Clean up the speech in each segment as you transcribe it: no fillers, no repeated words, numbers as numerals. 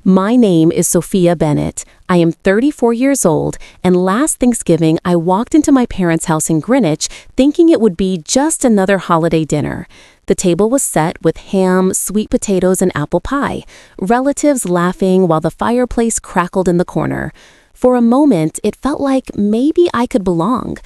My name is Sophia Bennett. I am 34 years old, and last Thanksgiving I walked into my parents' house in Greenwich thinking it would be just another holiday dinner. The table was set with ham, sweet potatoes, and apple pie, relatives laughing while the fireplace crackled in the corner. For a moment, it felt like maybe I could belong.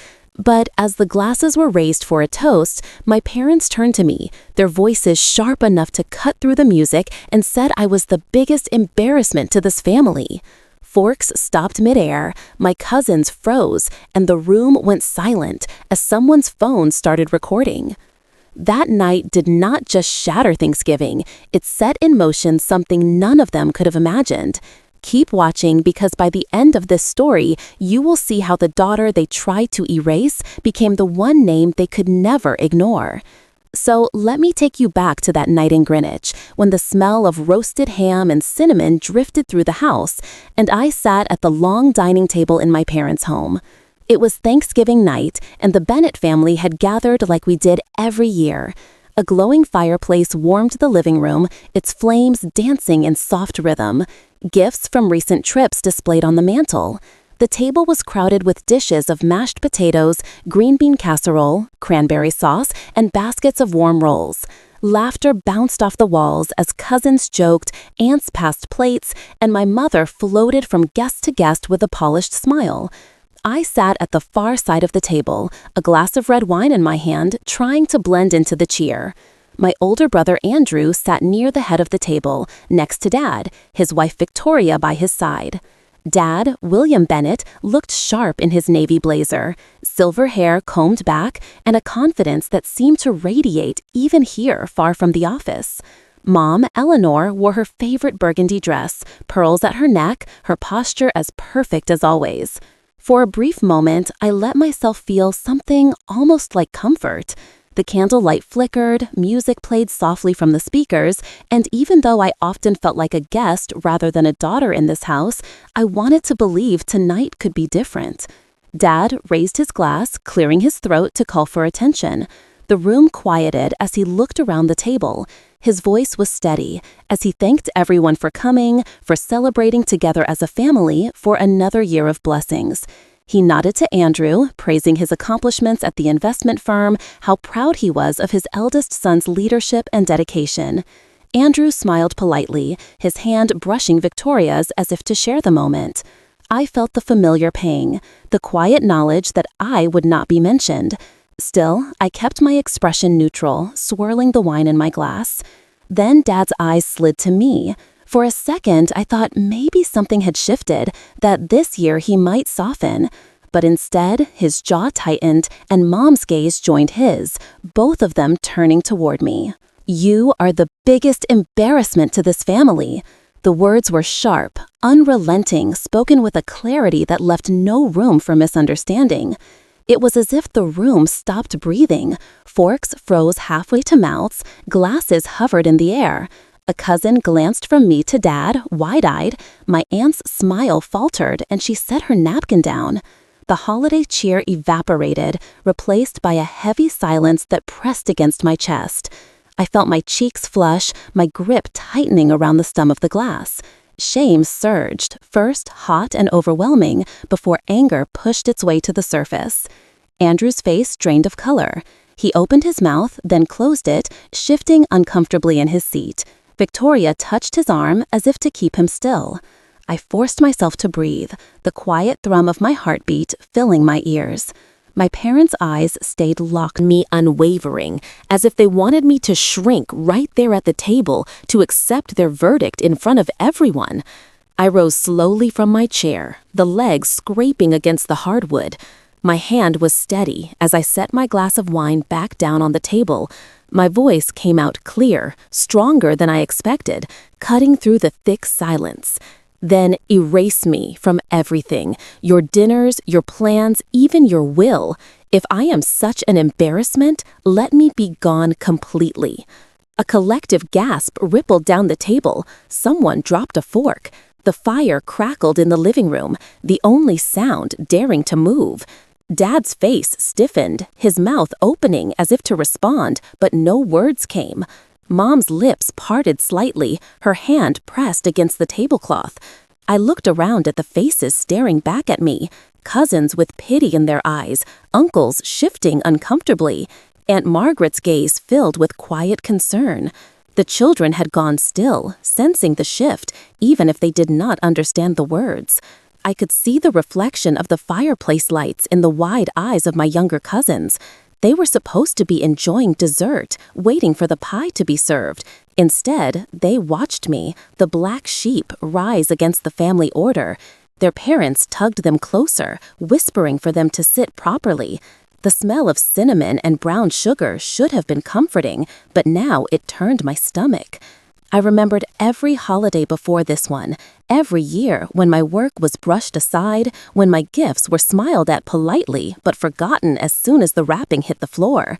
But as the glasses were raised for a toast, my parents turned to me, their voices sharp enough to cut through the music, and said I was the biggest embarrassment to this family. Forks stopped midair, my cousins froze, and the room went silent as someone's phone started recording. That night did not just shatter Thanksgiving, it set in motion something none of them could have imagined. Keep watching, because by the end of this story, you will see how the daughter they tried to erase became the one name they could never ignore. So let me take you back to that night in Greenwich, when the smell of roasted ham and cinnamon drifted through the house, and I sat at the long dining table in my parents' home. It was Thanksgiving night, and the Bennett family had gathered like we did every year. A glowing fireplace warmed the living room, its flames dancing in soft rhythm. Gifts from recent trips displayed on the mantel. The table was crowded with dishes of mashed potatoes, green bean casserole, cranberry sauce, and baskets of warm rolls. Laughter bounced off the walls as cousins joked, aunts passed plates, and my mother floated from guest to guest with a polished smile. I sat at the far side of the table, a glass of red wine in my hand, trying to blend into the cheer. My older brother Andrew sat near the head of the table, next to Dad, his wife Victoria by his side. Dad, William Bennett, looked sharp in his navy blazer, silver hair combed back, and a confidence that seemed to radiate even here far from the office. Mom, Eleanor, wore her favorite burgundy dress, pearls at her neck, her posture as perfect as always. For a brief moment, I let myself feel something almost like comfort. The candlelight flickered, music played softly from the speakers, and even though I often felt like a guest rather than a daughter in this house, I wanted to believe tonight could be different. Dad raised his glass, clearing his throat to call for attention. The room quieted as he looked around the table. His voice was steady as he thanked everyone for coming, for celebrating together as a family, for another year of blessings. He nodded to Andrew, praising his accomplishments at the investment firm, how proud he was of his eldest son's leadership and dedication. Andrew smiled politely, his hand brushing Victoria's as if to share the moment. I felt the familiar pang, the quiet knowledge that I would not be mentioned. Still, I kept my expression neutral, swirling the wine in my glass. Then Dad's eyes slid to me. For a second, I thought maybe something had shifted, that this year he might soften. But instead, his jaw tightened and Mom's gaze joined his, both of them turning toward me. "You are the biggest embarrassment to this family." The words were sharp, unrelenting, spoken with a clarity that left no room for misunderstanding. It was as if the room stopped breathing. Forks froze halfway to mouths, glasses hovered in the air. A cousin glanced from me to Dad, wide-eyed. My aunt's smile faltered, and she set her napkin down. The holiday cheer evaporated, replaced by a heavy silence that pressed against my chest. I felt my cheeks flush, my grip tightening around the stem of the glass. Shame surged, first hot and overwhelming, before anger pushed its way to the surface. Andrew's face drained of color. He opened his mouth, then closed it, shifting uncomfortably in his seat. Victoria touched his arm as if to keep him still. I forced myself to breathe, the quiet thrum of my heartbeat filling my ears. My parents' eyes stayed locked on me, unwavering, as if they wanted me to shrink right there at the table to accept their verdict in front of everyone. I rose slowly from my chair, the legs scraping against the hardwood. My hand was steady as I set my glass of wine back down on the table. My voice came out clear, stronger than I expected, cutting through the thick silence. "Then erase me from everything, your dinners, your plans, even your will. If I am such an embarrassment, let me be gone completely." A collective gasp rippled down the table. Someone dropped a fork. The fire crackled in the living room, the only sound daring to move. Dad's face stiffened, his mouth opening as if to respond, but no words came. Mom's lips parted slightly, her hand pressed against the tablecloth. I looked around at the faces staring back at me, cousins with pity in their eyes, uncles shifting uncomfortably, Aunt Margaret's gaze filled with quiet concern. The children had gone still, sensing the shift, even if they did not understand the words. I could see the reflection of the fireplace lights in the wide eyes of my younger cousins. They were supposed to be enjoying dessert, waiting for the pie to be served. Instead, they watched me, the black sheep, rise against the family order. Their parents tugged them closer, whispering for them to sit properly. The smell of cinnamon and brown sugar should have been comforting, but now it turned my stomach. I remembered every holiday before this one, every year when my work was brushed aside, when my gifts were smiled at politely but forgotten as soon as the wrapping hit the floor.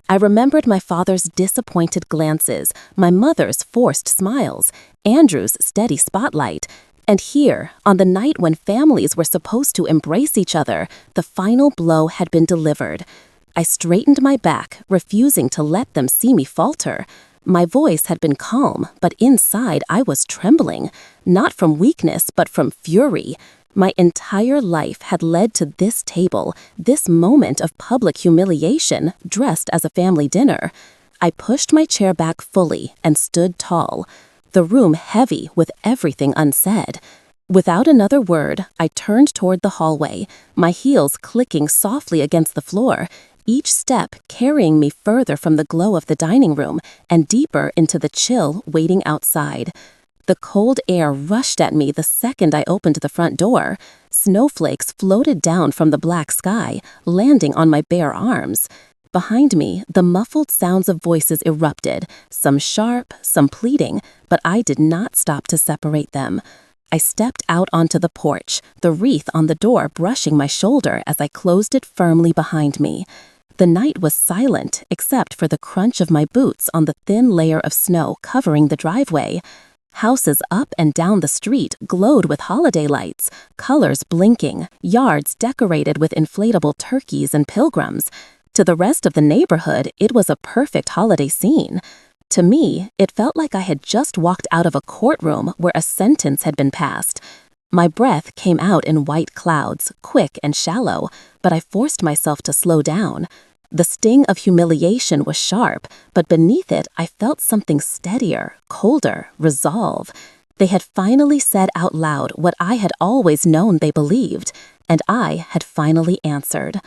I remembered my father's disappointed glances, my mother's forced smiles, Andrew's steady spotlight. And here, on the night when families were supposed to embrace each other, the final blow had been delivered. I straightened my back, refusing to let them see me falter. My voice had been calm, but inside I was trembling, not from weakness but from fury. My entire life had led to this table, this moment of public humiliation, dressed as a family dinner. I pushed my chair back fully and stood tall, the room heavy with everything unsaid. Without another word, I turned toward the hallway, my heels clicking softly against the floor, each step carrying me further from the glow of the dining room and deeper into the chill waiting outside. The cold air rushed at me the second I opened the front door. Snowflakes floated down from the black sky, landing on my bare arms. Behind me, the muffled sounds of voices erupted, some sharp, some pleading, but I did not stop to separate them. I stepped out onto the porch, the wreath on the door brushing my shoulder as I closed it firmly behind me. The night was silent except for the crunch of my boots on the thin layer of snow covering the driveway. Houses up and down the street glowed with holiday lights, colors blinking, yards decorated with inflatable turkeys and pilgrims. To the rest of the neighborhood, it was a perfect holiday scene. To me, it felt like I had just walked out of a courtroom where a sentence had been passed. My breath came out in white clouds, quick and shallow, but I forced myself to slow down. The sting of humiliation was sharp, but beneath it I felt something steadier, colder, resolve. They had finally said out loud what I had always known they believed, and I had finally answered.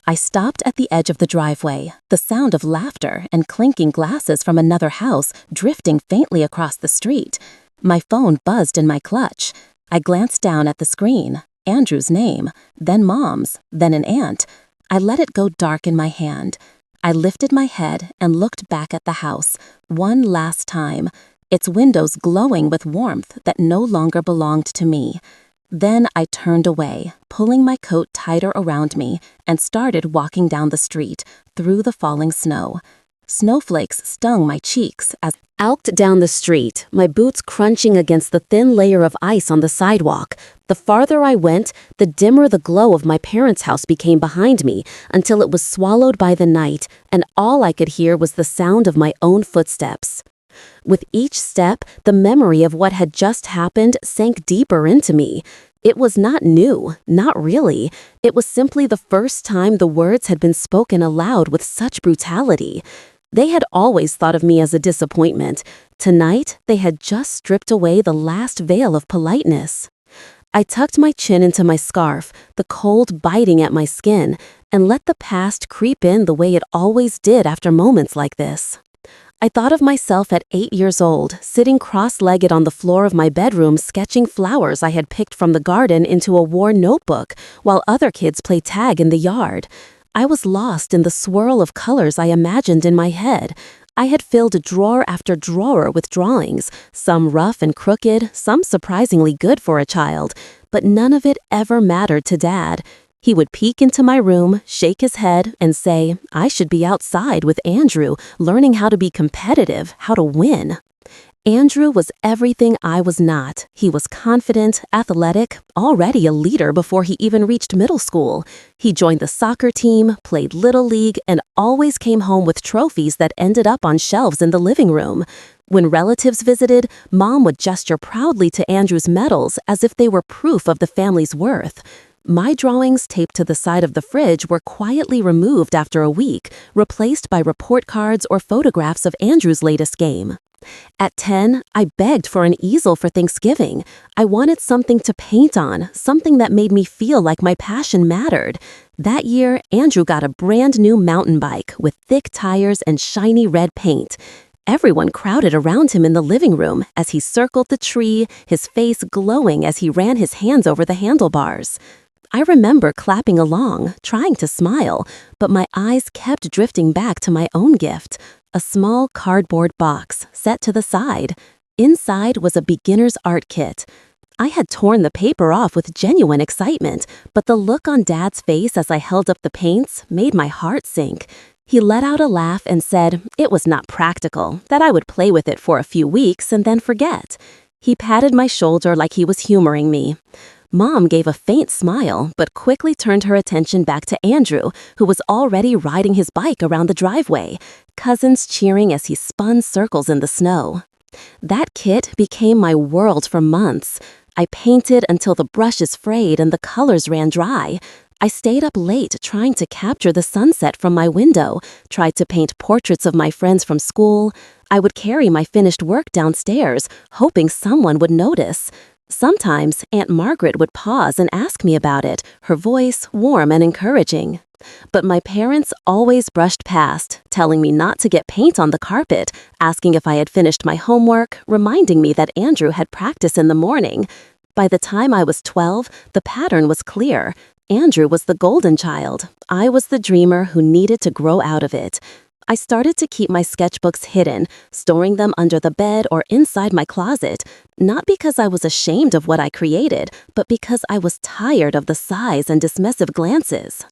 I stopped at the edge of the driveway, the sound of laughter and clinking glasses from another house drifting faintly across the street. My phone buzzed in my clutch. I glanced down at the screen, Andrew's name, then Mom's, then an aunt. I let it go dark in my hand. I lifted my head and looked back at the house, one last time, its windows glowing with warmth that no longer belonged to me. Then I turned away, pulling my coat tighter around me, and started walking down the street, through the falling snow. Snowflakes stung my cheeks as I walked down the street, my boots crunching against the thin layer of ice on the sidewalk. The farther I went, the dimmer the glow of my parents' house became behind me, until it was swallowed by the night, and all I could hear was the sound of my own footsteps. With each step, the memory of what had just happened sank deeper into me. It was not new, not really. It was simply the first time the words had been spoken aloud with such brutality. They had always thought of me as a disappointment. Tonight, they had just stripped away the last veil of politeness. I tucked my chin into my scarf, the cold biting at my skin, and let the past creep in the way it always did after moments like this. I thought of myself at 8 years old, sitting cross-legged on the floor of my bedroom sketching flowers I had picked from the garden into a worn notebook, while other kids played tag in the yard. I was lost in the swirl of colors I imagined in my head. I had filled drawer after drawer with drawings, some rough and crooked, some surprisingly good for a child, but none of it ever mattered to Dad. He would peek into my room, shake his head, and say, I should be outside with Andrew, learning how to be competitive, how to win. Andrew was everything I was not. He was confident, athletic, already a leader before he even reached middle school. He joined the soccer team, played Little League, and always came home with trophies that ended up on shelves in the living room. When relatives visited, Mom would gesture proudly to Andrew's medals as if they were proof of the family's worth. My drawings taped to the side of the fridge were quietly removed after a week, replaced by report cards or photographs of Andrew's latest game. At 10, I begged for an easel for Thanksgiving. I wanted something to paint on, something that made me feel like my passion mattered. That year, Andrew got a brand new mountain bike with thick tires and shiny red paint. Everyone crowded around him in the living room as he circled the tree, his face glowing as he ran his hands over the handlebars. I remember clapping along, trying to smile, but my eyes kept drifting back to my own gift. A small cardboard box set to the side. Inside was a beginner's art kit. I had torn the paper off with genuine excitement, but the look on Dad's face as I held up the paints made my heart sink. He let out a laugh and said it was not practical, that I would play with it for a few weeks and then forget. He patted my shoulder like he was humoring me. Mom gave a faint smile, but quickly turned her attention back to Andrew, who was already riding his bike around the driveway, cousins cheering as he spun circles in the snow. That kit became my world for months. I painted until the brushes frayed and the colors ran dry. I stayed up late trying to capture the sunset from my window, tried to paint portraits of my friends from school. I would carry my finished work downstairs, hoping someone would notice. Sometimes Aunt Margaret would pause and ask me about it, her voice warm and encouraging. But my parents always brushed past, telling me not to get paint on the carpet, asking if I had finished my homework, reminding me that Andrew had practice in the morning. By the time I was 12, the pattern was clear. Andrew was the golden child. I was the dreamer who needed to grow out of it. I started to keep my sketchbooks hidden, storing them under the bed or inside my closet, not because I was ashamed of what I created, but because I was tired of the sighs and dismissive glances.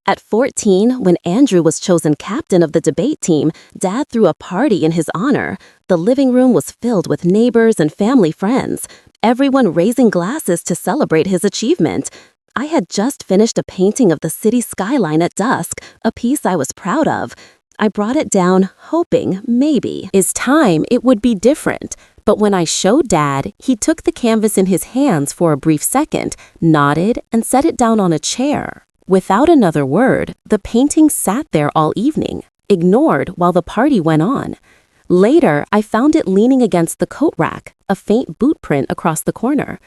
At 14, when Andrew was chosen captain of the debate team, Dad threw a party in his honor. The living room was filled with neighbors and family friends, everyone raising glasses to celebrate his achievement. I had just finished a painting of the city skyline at dusk, a piece I was proud of. I brought it down, hoping, maybe, is time it would be different. But when I showed Dad, he took the canvas in his hands for a brief second, nodded, and set it down on a chair. Without another word, the painting sat there all evening, ignored while the party went on. Later, I found it leaning against the coat rack, a faint boot print across the corner.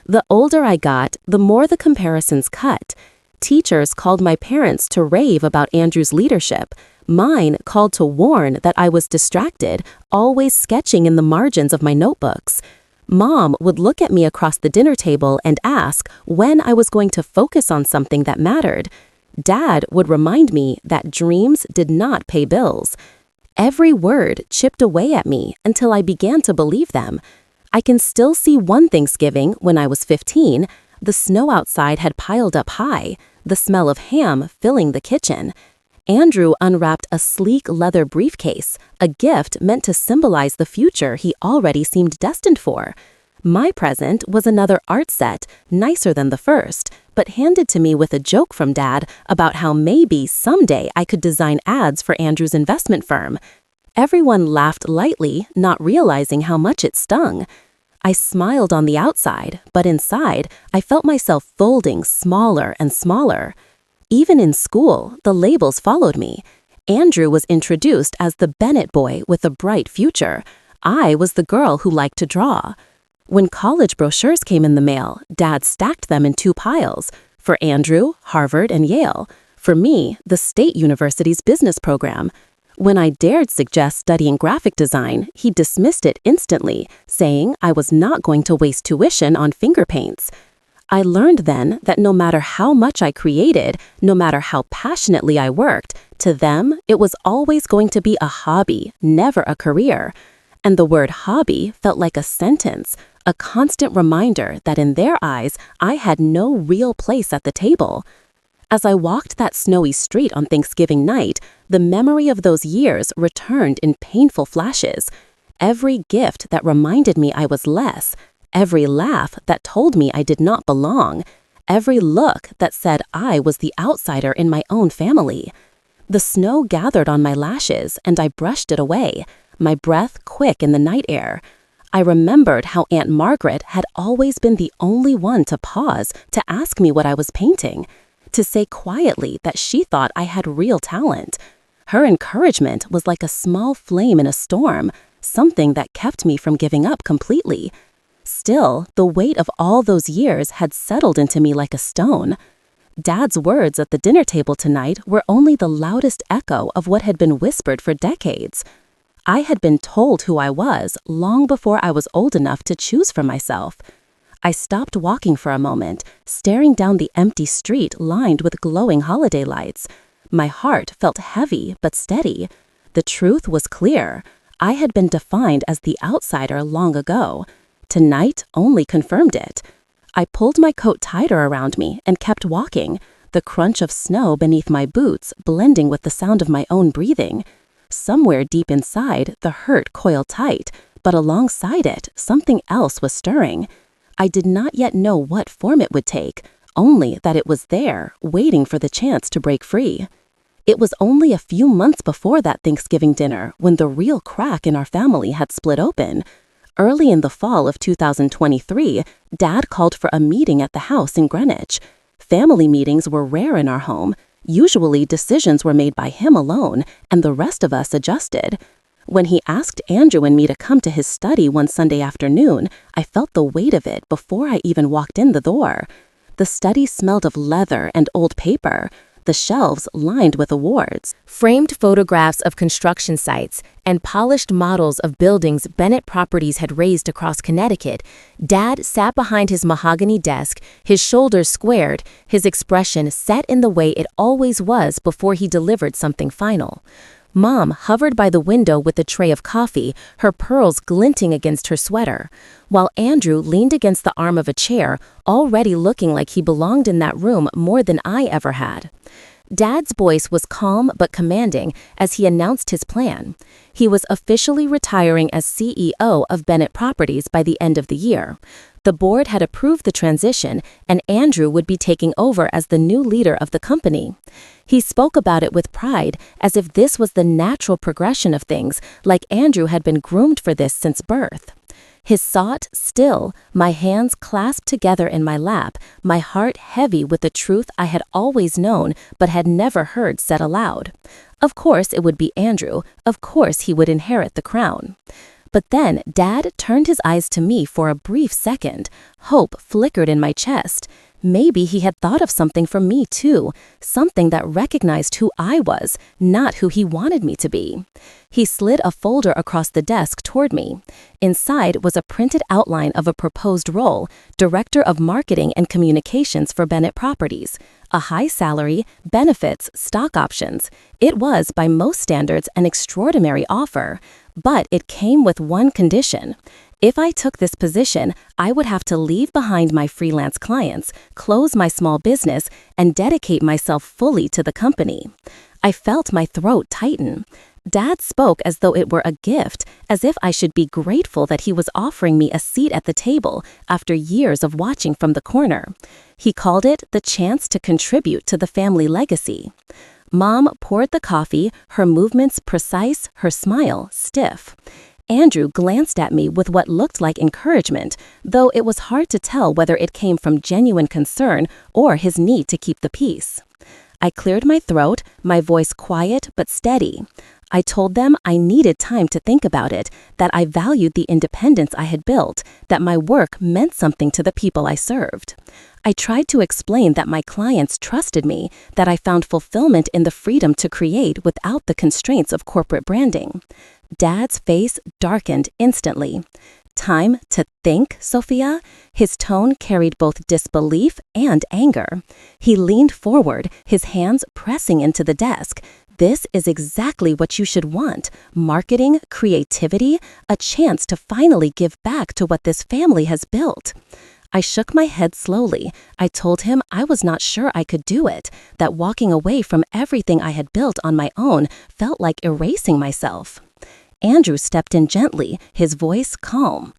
The older I got, the more the comparisons cut. Teachers called my parents to rave about Andrew's leadership. Mine called to warn that I was distracted, always sketching in the margins of my notebooks. Mom would look at me across the dinner table and ask when I was going to focus on something that mattered. Dad would remind me that dreams did not pay bills. Every word chipped away at me until I began to believe them. I can still see one Thanksgiving when I was 15. The snow outside had piled up high, the smell of ham filling the kitchen. Andrew unwrapped a sleek leather briefcase, a gift meant to symbolize the future he already seemed destined for. My present was another art set, nicer than the first, but handed to me with a joke from Dad about how maybe someday I could design ads for Andrew's investment firm. Everyone laughed lightly, not realizing how much it stung. I smiled on the outside, but inside, I felt myself folding smaller and smaller. Even in school, the labels followed me. Andrew was introduced as the Bennett boy with a bright future. I was the girl who liked to draw. When college brochures came in the mail, Dad stacked them in 2 piles. For Andrew, Harvard and Yale. For me, the State University's business program. When I dared suggest studying graphic design, he dismissed it instantly, saying I was not going to waste tuition on finger paints. I learned then that no matter how much I created, no matter how passionately I worked, to them, it was always going to be a hobby, never a career. And the word hobby felt like a sentence, a constant reminder that in their eyes, I had no real place at the table. As I walked that snowy street on Thanksgiving night, the memory of those years returned in painful flashes. every gift that reminded me I was less, every laugh that told me I did not belong, every look that said I was the outsider in my own family. The snow gathered on my lashes, and I brushed it away, my breath quick in the night air. I remembered how Aunt Margaret had always been the only one to pause to ask me what I was painting, to say quietly that she thought I had real talent. Her encouragement was like a small flame in a storm, something that kept me from giving up completely. Still, the weight of all those years had settled into me like a stone. Dad's words at the dinner table tonight were only the loudest echo of what had been whispered for decades. I had been told who I was long before I was old enough to choose for myself. I stopped walking for a moment, staring down the empty street lined with glowing holiday lights. My heart felt heavy but steady. The truth was clear. I had been defined as the outsider long ago. Tonight only confirmed it. I pulled my coat tighter around me and kept walking, the crunch of snow beneath my boots blending with the sound of my own breathing. Somewhere deep inside, the hurt coiled tight, but alongside it, something else was stirring. I did not yet know what form it would take, only that it was there, waiting for the chance to break free. It was only a few months before that Thanksgiving dinner when the real crack in our family had split open. Early in the fall of 2023, Dad called for a meeting at the house in Greenwich. Family meetings were rare in our home. Usually, decisions were made by him alone, and the rest of us adjusted. When he asked Andrew and me to come to his study one Sunday afternoon, I felt the weight of it before I even walked in the door. The study smelled of leather and old paper, the shelves lined with awards. Framed photographs of construction sites and polished models of buildings Bennett Properties had raised across Connecticut, Dad sat behind his mahogany desk, his shoulders squared, his expression set in the way it always was before he delivered something final. Mom hovered by the window with a tray of coffee, her pearls glinting against her sweater, while Andrew leaned against the arm of a chair, already looking like he belonged in that room more than I ever had. Dad's voice was calm but commanding as he announced his plan. He was officially retiring as CEO of Bennett Properties by the end of the year. The board had approved the transition, and Andrew would be taking over as the new leader of the company. He spoke about it with pride, as if this was the natural progression of things, like Andrew had been groomed for this since birth. His sought, still, my hands clasped together in my lap, my heart heavy with the truth I had always known but had never heard said aloud. Of course it would be Andrew, of course he would inherit the crown. But then Dad turned his eyes to me for a brief second. Hope flickered in my chest. Maybe he had thought of something for me too, something that recognized who I was, not who he wanted me to be. He slid a folder across the desk toward me. Inside was a printed outline of a proposed role, Director of Marketing and Communications for Bennett Properties. A high salary, benefits, stock options. It was, by most standards, an extraordinary offer. But it came with one condition. If I took this position, I would have to leave behind my freelance clients, close my small business, and dedicate myself fully to the company. I felt my throat tighten. Dad spoke as though it were a gift, as if I should be grateful that he was offering me a seat at the table after years of watching from the corner. He called it the chance to contribute to the family legacy. Mom poured the coffee, her movements precise, her smile stiff. Andrew glanced at me with what looked like encouragement, though it was hard to tell whether it came from genuine concern or his need to keep the peace. I cleared my throat, my voice quiet but steady. I told them I needed time to think about it, that I valued the independence I had built, that my work meant something to the people I served. I tried to explain that my clients trusted me, that I found fulfillment in the freedom to create without the constraints of corporate branding. Dad's face darkened instantly. Time to think, Sophia? His tone carried both disbelief and anger. He leaned forward, his hands pressing into the desk. This is exactly what you should want. Marketing, creativity, a chance to finally give back to what this family has built. I shook my head slowly. I told him I was not sure I could do it, that walking away from everything I had built on my own felt like erasing myself. Andrew stepped in gently, his voice calm.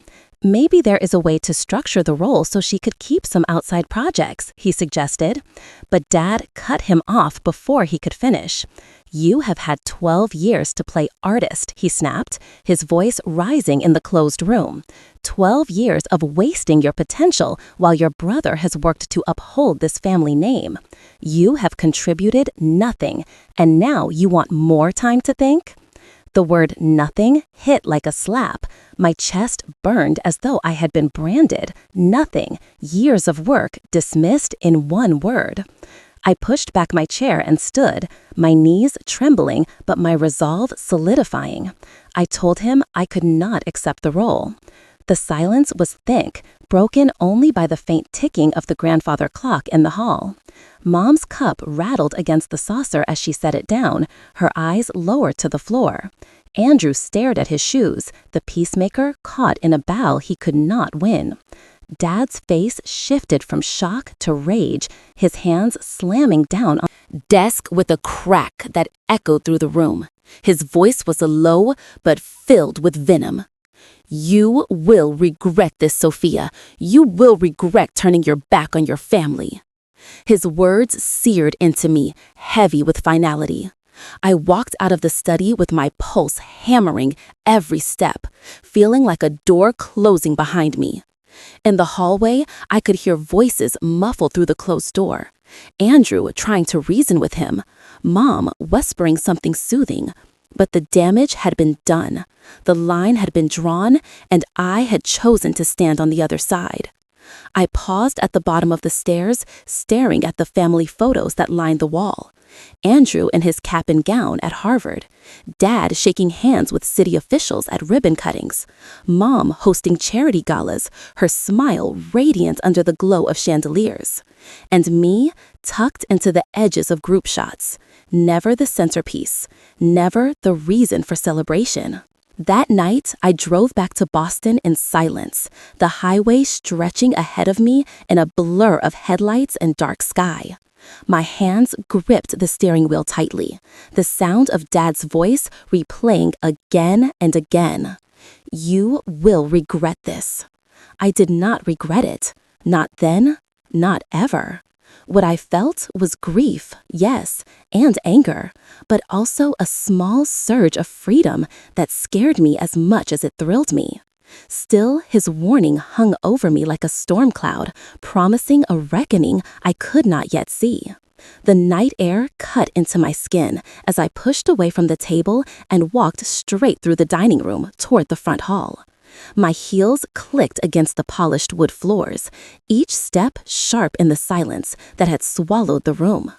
Maybe there is a way to structure the role so she could keep some outside projects, he suggested. But Dad cut him off before he could finish. You have had 12 years to play artist, he snapped, his voice rising in the closed room. 12 years of wasting your potential while your brother has worked to uphold this family name. You have contributed nothing, and now you want more time to think? The word nothing hit like a slap. My chest burned as though I had been branded. Nothing. Years of work dismissed in one word. I pushed back my chair and stood, my knees trembling but my resolve solidifying. I told him I could not accept the role. The silence was thick, broken only by the faint ticking of the grandfather clock in the hall. Mom's cup rattled against the saucer as she set it down, her eyes lowered to the floor. Andrew stared at his shoes, the peacemaker caught in a battle he could not win. Dad's face shifted from shock to rage, his hands slamming down on the desk with a crack that echoed through the room. His voice was low but filled with venom. You will regret this, Sophia. You will regret turning your back on your family. His words seared into me, heavy with finality. I walked out of the study with my pulse hammering every step, feeling like a door closing behind me. In the hallway, I could hear voices muffled through the closed door. Andrew trying to reason with him, Mom whispering something soothing. But the damage had been done. The line had been drawn, and I had chosen to stand on the other side. I paused at the bottom of the stairs, staring at the family photos that lined the wall. Andrew in his cap and gown at Harvard. Dad shaking hands with city officials at ribbon cuttings. Mom hosting charity galas, her smile radiant under the glow of chandeliers. And me tucked into the edges of group shots. Never the centerpiece. Never the reason for celebration. That night, I drove back to Boston in silence, the highway stretching ahead of me in a blur of headlights and dark sky. My hands gripped the steering wheel tightly, the sound of Dad's voice replaying again and again. You will regret this. I did not regret it. Not then, not ever. What I felt was grief, yes, and anger, but also a small surge of freedom that scared me as much as it thrilled me. Still, his warning hung over me like a storm cloud, promising a reckoning I could not yet see. The night air cut into my skin as I pushed away from the table and walked straight through the dining room toward the front hall. My heels clicked against the polished wood floors, each step sharp in the silence that had swallowed the room.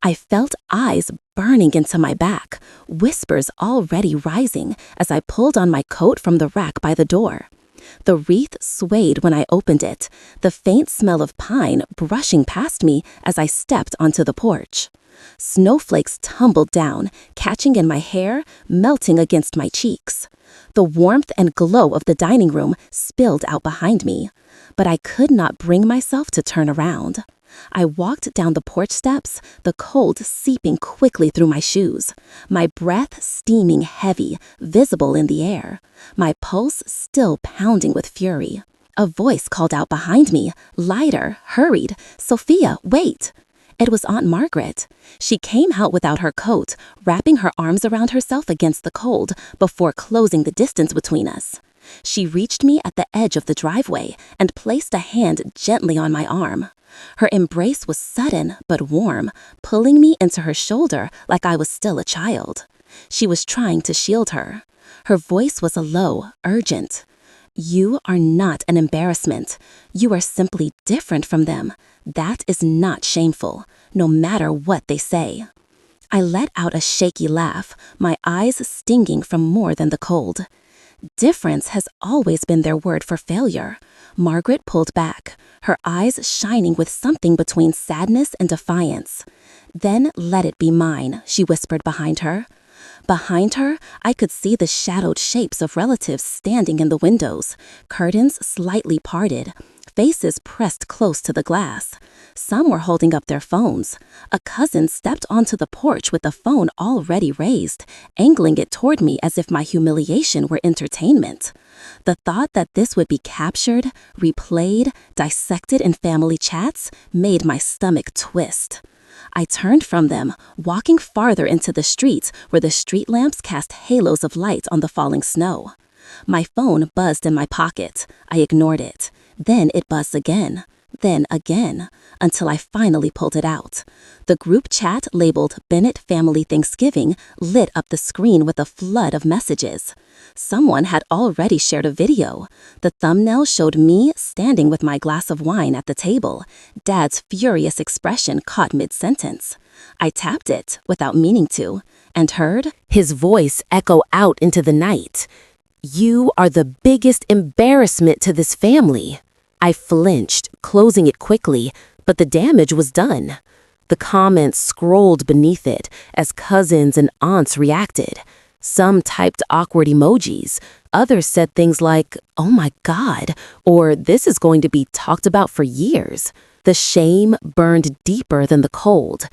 I felt eyes burning into my back, whispers already rising as I pulled on my coat from the rack by the door. The wreath swayed when I opened it, the faint smell of pine brushing past me as I stepped onto the porch. Snowflakes tumbled down, catching in my hair, melting against my cheeks. The warmth and glow of the dining room spilled out behind me, but I could not bring myself to turn around. I walked down the porch steps, the cold seeping quickly through my shoes, my breath steaming heavy, visible in the air, my pulse still pounding with fury. A voice called out behind me, lighter, hurried, "Sophia, wait!" It was Aunt Margaret. She came out without her coat, wrapping her arms around herself against the cold before closing the distance between us. She reached me at the edge of the driveway and placed a hand gently on my arm. Her embrace was sudden but warm, pulling me into her shoulder like I was still a child. She was trying to shield her. Her voice was low, urgent. You are not an embarrassment. You are simply different from them. That is not shameful, no matter what they say. I let out a shaky laugh, my eyes stinging from more than the cold. Difference has always been their word for failure. Margaret pulled back, her eyes shining with something between sadness and defiance. Then let it be mine, she whispered behind her. Behind her, I could see the shadowed shapes of relatives standing in the windows, curtains slightly parted, faces pressed close to the glass. Some were holding up their phones. A cousin stepped onto the porch with the phone already raised, angling it toward me as if my humiliation were entertainment. The thought that this would be captured, replayed, dissected in family chats made my stomach twist. I turned from them, walking farther into the street where the street lamps cast halos of light on the falling snow. My phone buzzed in my pocket. I ignored it. Then it buzzed again. Then again, until I finally pulled it out. The group chat labeled Bennett Family Thanksgiving lit up the screen with a flood of messages. Someone had already shared a video. The thumbnail showed me standing with my glass of wine at the table. Dad's furious expression caught mid-sentence. I tapped it without meaning to, and heard his voice echo out into the night. "You are the biggest embarrassment to this family." I flinched, closing it quickly, but the damage was done. The comments scrolled beneath it as cousins and aunts reacted. Some typed awkward emojis. Others said things like, "Oh my God," or "This is going to be talked about for years." The shame burned deeper than the cold.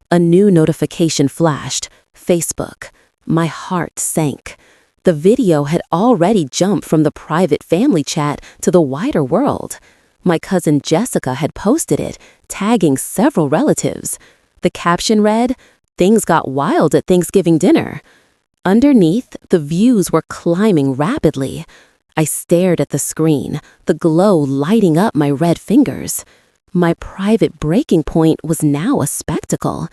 A new notification flashed. Facebook. My heart sank. The video had already jumped from the private family chat to the wider world. My cousin Jessica had posted it, tagging several relatives. The caption read, "Things got wild at Thanksgiving dinner." Underneath, the views were climbing rapidly. I stared at the screen, the glow lighting up my red fingers. My private breaking point was now a spectacle.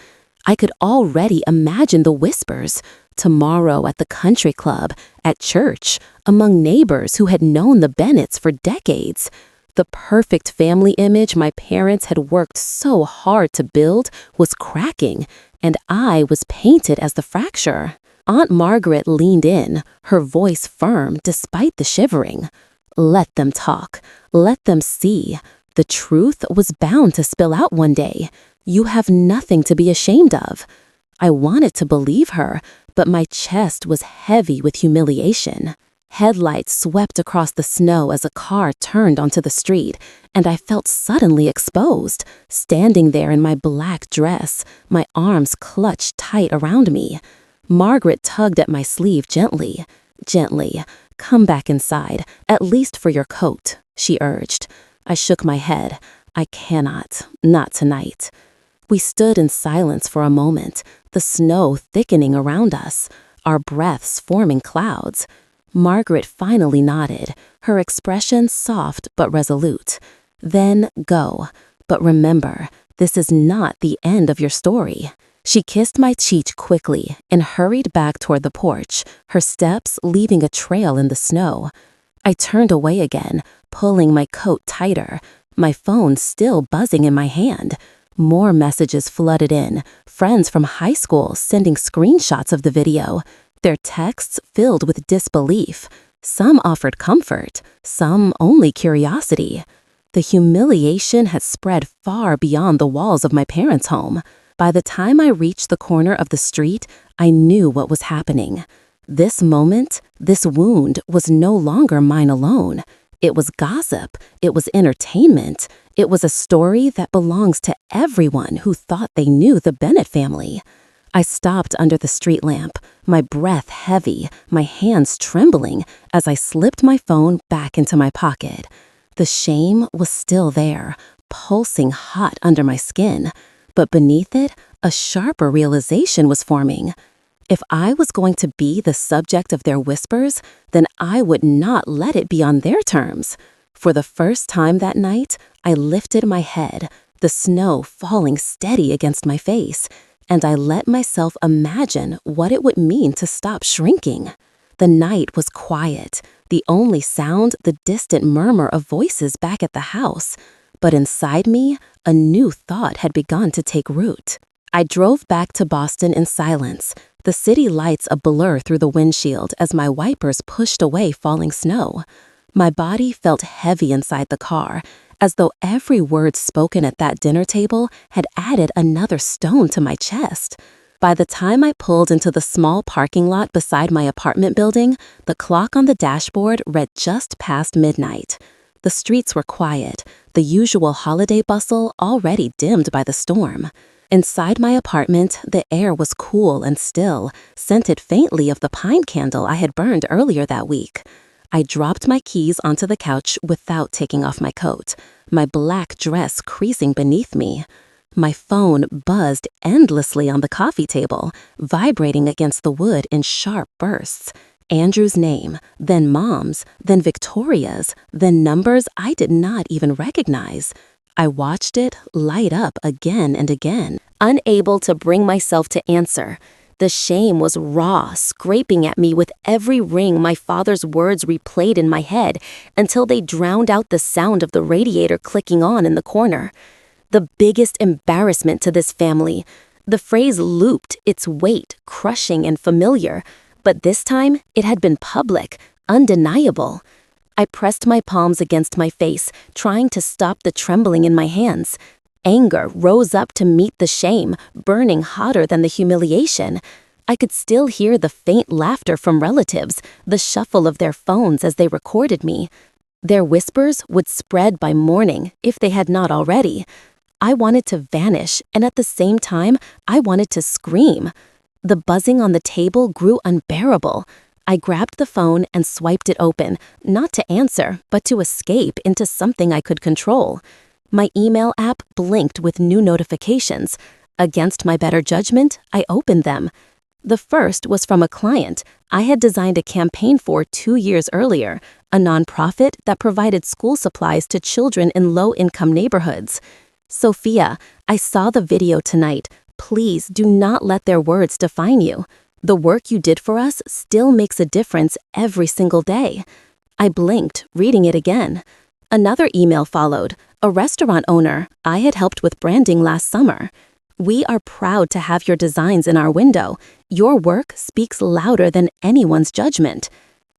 I could already imagine the whispers. Tomorrow at the country club, at church, among neighbors who had known the Bennetts for decades. The perfect family image my parents had worked so hard to build was cracking, and I was painted as the fracture. Aunt Margaret leaned in, her voice firm despite the shivering. Let them talk. Let them see. The truth was bound to spill out one day. You have nothing to be ashamed of. I wanted to believe her, but my chest was heavy with humiliation. Headlights swept across the snow as a car turned onto the street, and I felt suddenly exposed, standing there in my black dress, my arms clutched tight around me. Margaret tugged at my sleeve gently. "Gently. Come back inside, at least for your coat," she urged. I shook my head. "I cannot. Not tonight." We stood in silence for a moment, the snow thickening around us, our breaths forming clouds. Margaret finally nodded, her expression soft but resolute. "Then go. But remember, this is not the end of your story." She kissed my cheek quickly and hurried back toward the porch, her steps leaving a trail in the snow. I turned away again, pulling my coat tighter, my phone still buzzing in my hand. More messages flooded in, friends from high school sending screenshots of the video, their texts filled with disbelief. Some offered comfort, some only curiosity. The humiliation had spread far beyond the walls of my parents' home. By the time I reached the corner of the street, I knew what was happening. This moment, this wound was no longer mine alone. It was gossip. It was entertainment. It was a story that belongs to everyone who thought they knew the Bennett family. I stopped under the street lamp, my breath heavy, my hands trembling as I slipped my phone back into my pocket. The shame was still there, pulsing hot under my skin, but beneath it, a sharper realization was forming. If I was going to be the subject of their whispers, then I would not let it be on their terms. For the first time that night, I lifted my head, the snow falling steady against my face, and I let myself imagine what it would mean to stop shrinking. The night was quiet, the only sound the distant murmur of voices back at the house. But inside me, a new thought had begun to take root. I drove back to Boston in silence, the city lights a blur through the windshield as my wipers pushed away falling snow. My body felt heavy inside the car, as though every word spoken at that dinner table had added another stone to my chest. By the time I pulled into the small parking lot beside my apartment building, the clock on the dashboard read just past midnight. The streets were quiet, the usual holiday bustle already dimmed by the storm. Inside my apartment, the air was cool and still, scented faintly of the pine candle I had burned earlier that week. I dropped my keys onto the couch without taking off my coat, my black dress creasing beneath me. My phone buzzed endlessly on the coffee table, vibrating against the wood in sharp bursts. Andrew's name, then Mom's, then Victoria's, then numbers I did not even recognize. I watched it light up again and again, unable to bring myself to answer. The shame was raw, scraping at me with every ring my father's words replayed in my head until they drowned out the sound of the radiator clicking on in the corner. The biggest embarrassment to this family. The phrase looped, its weight crushing and familiar, but this time it had been public, undeniable. I pressed my palms against my face, trying to stop the trembling in my hands. Anger rose up to meet the shame, burning hotter than the humiliation. I could still hear the faint laughter from relatives, the shuffle of their phones as they recorded me. Their whispers would spread by morning, if they had not already. I wanted to vanish, and at the same time, I wanted to scream. The buzzing on the table grew unbearable. I grabbed the phone and swiped it open, not to answer, but to escape into something I could control. My email app blinked with new notifications. Against my better judgment, I opened them. The first was from a client I had designed a campaign for 2 years earlier, a nonprofit that provided school supplies to children in low-income neighborhoods. Sophia, I saw the video tonight. Please do not let their words define you. The work you did for us still makes a difference every single day. I blinked, reading it again. Another email followed, a restaurant owner I had helped with branding last summer. We are proud to have your designs in our window. Your work speaks louder than anyone's judgment.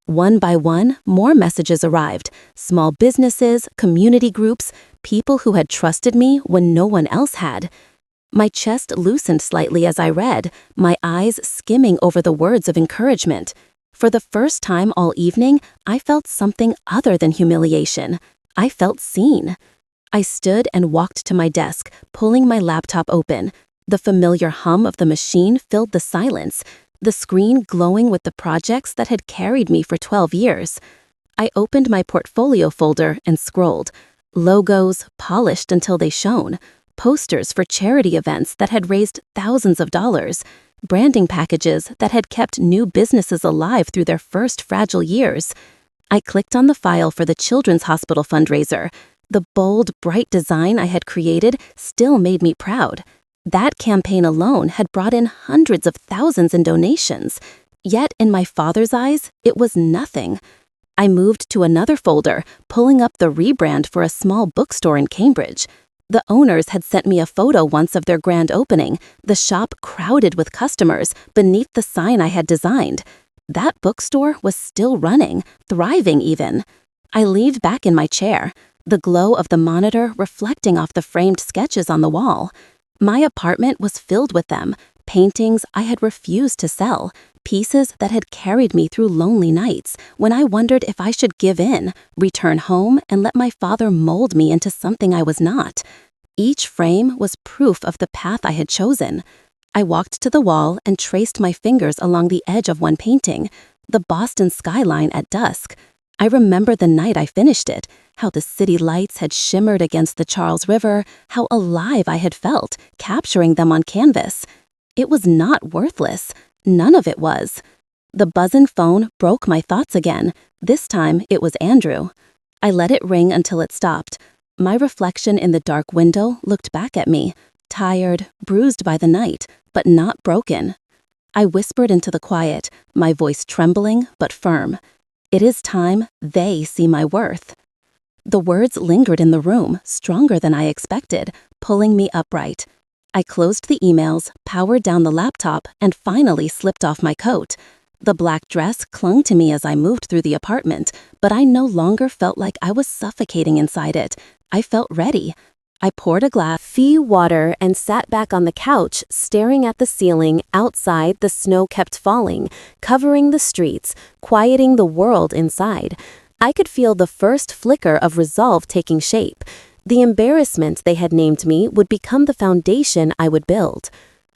One by one, more messages arrived. Small businesses, community groups, people who had trusted me when no one else had. My chest loosened slightly as I read, my eyes skimming over the words of encouragement. For the first time all evening, I felt something other than humiliation. I felt seen. I stood and walked to my desk, pulling my laptop open. The familiar hum of the machine filled the silence, the screen glowing with the projects that had carried me for 12 years. I opened my portfolio folder and scrolled. Logos, polished until they shone. Posters for charity events that had raised thousands of dollars. Branding packages that had kept new businesses alive through their first fragile years. I clicked on the file for the Children's Hospital fundraiser. The bold, bright design I had created still made me proud. That campaign alone had brought in hundreds of thousands in donations. Yet, in my father's eyes, it was nothing. I moved to another folder, pulling up the rebrand for a small bookstore in Cambridge. The owners had sent me a photo once of their grand opening, the shop crowded with customers beneath the sign I had designed. That bookstore was still running, thriving even. I leaned back in my chair, the glow of the monitor reflecting off the framed sketches on the wall. My apartment was filled with them, paintings I had refused to sell, pieces that had carried me through lonely nights when I wondered if I should give in, return home, and let my father mold me into something I was not. Each frame was proof of the path I had chosen. I walked to the wall and traced my fingers along the edge of one painting, the Boston skyline at dusk. I remember the night I finished it, how the city lights had shimmered against the Charles River, how alive I had felt, capturing them on canvas. It was not worthless. None of it was. The buzzing phone broke my thoughts again. This time, it was Andrew. I let it ring until it stopped. My reflection in the dark window looked back at me, tired, bruised by the night, but not broken. I whispered into the quiet, my voice trembling but firm. It is time they see my worth. The words lingered in the room, stronger than I expected, pulling me upright. I closed the emails, powered down the laptop, and finally slipped off my coat. The black dress clung to me as I moved through the apartment, but I no longer felt like I was suffocating inside it. I felt ready. I poured a glass of water and sat back on the couch, staring at the ceiling. Outside, the snow kept falling, covering the streets, quieting the world inside. I could feel the first flicker of resolve taking shape. The embarrassment they had named me would become the foundation I would build.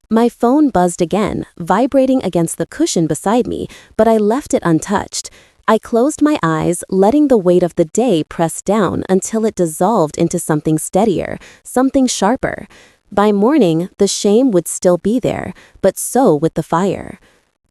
My phone buzzed again, vibrating against the cushion beside me, but I left it untouched. I closed my eyes, letting the weight of the day press down until it dissolved into something steadier, something sharper. By morning, the shame would still be there, but so would the fire.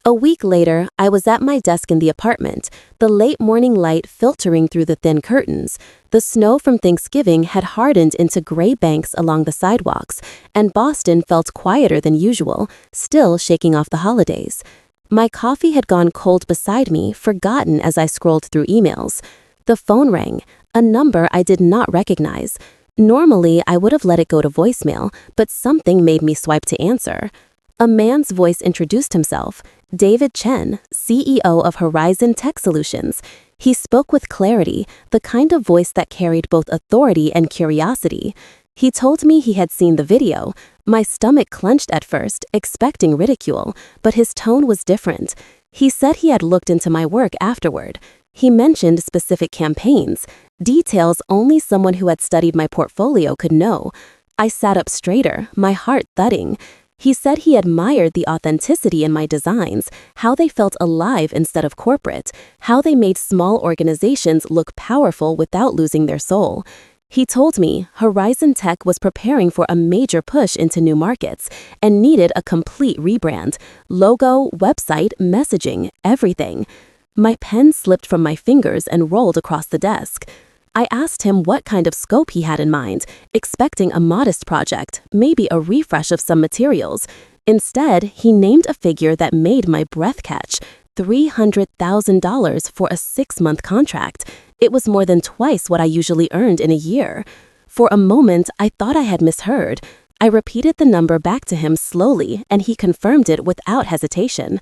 A week later, I was at my desk in the apartment, the late morning light filtering through the thin curtains. The snow from Thanksgiving had hardened into gray banks along the sidewalks, and Boston felt quieter than usual, still shaking off the holidays. My coffee had gone cold beside me, forgotten as I scrolled through emails. The phone rang, a number I did not recognize. Normally, I would have let it go to voicemail, but something made me swipe to answer. A man's voice introduced himself, David Chen, CEO of Horizon Tech Solutions. He spoke with clarity, the kind of voice that carried both authority and curiosity. He told me he had seen the video. My stomach clenched at first, expecting ridicule, but his tone was different. He said he had looked into my work afterward. He mentioned specific campaigns, details only someone who had studied my portfolio could know. I sat up straighter, my heart thudding. He said he admired the authenticity in my designs, how they felt alive instead of corporate, how they made small organizations look powerful without losing their soul. He told me Horizon Tech was preparing for a major push into new markets and needed a complete rebrand, logo, website, messaging, everything. My pen slipped from my fingers and rolled across the desk. I asked him what kind of scope he had in mind, expecting a modest project, maybe a refresh of some materials. Instead, he named a figure that made my breath catch, $300,000 for a 6-month contract. It was more than twice what I usually earned in a year. For a moment, I thought I had misheard. I repeated the number back to him slowly, and he confirmed it without hesitation.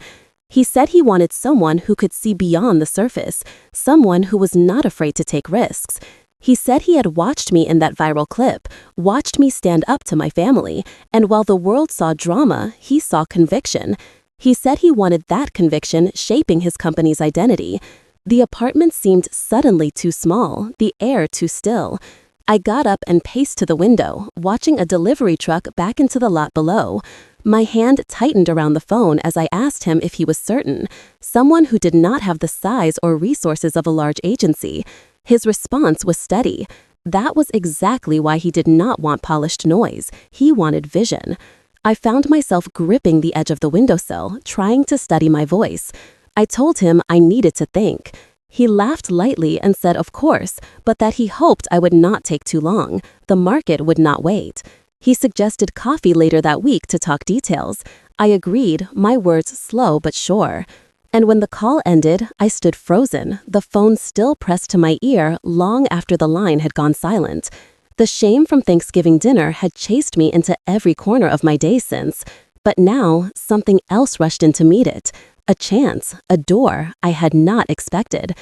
He said he wanted someone who could see beyond the surface, someone who was not afraid to take risks. He said he had watched me in that viral clip, watched me stand up to my family, and while the world saw drama, he saw conviction. He said he wanted that conviction shaping his company's identity. The apartment seemed suddenly too small, the air too still. I got up and paced to the window, watching a delivery truck back into the lot below. My hand tightened around the phone as I asked him if he was certain, someone who did not have the size or resources of a large agency. His response was steady. That was exactly why he did not want polished noise. He wanted vision. I found myself gripping the edge of the windowsill, trying to steady my voice. I told him I needed to think. He laughed lightly and said of course, but that he hoped I would not take too long. The market would not wait. He suggested coffee later that week to talk details. I agreed, my words slow but sure. And when the call ended, I stood frozen, the phone still pressed to my ear long after the line had gone silent. The shame from Thanksgiving dinner had chased me into every corner of my day since. But now, something else rushed in to meet it. A chance, a door I had not expected.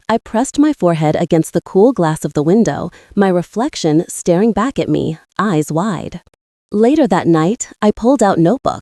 I pressed my forehead against the cool glass of the window, my reflection staring back at me, eyes wide. Later that night, I pulled out notebook,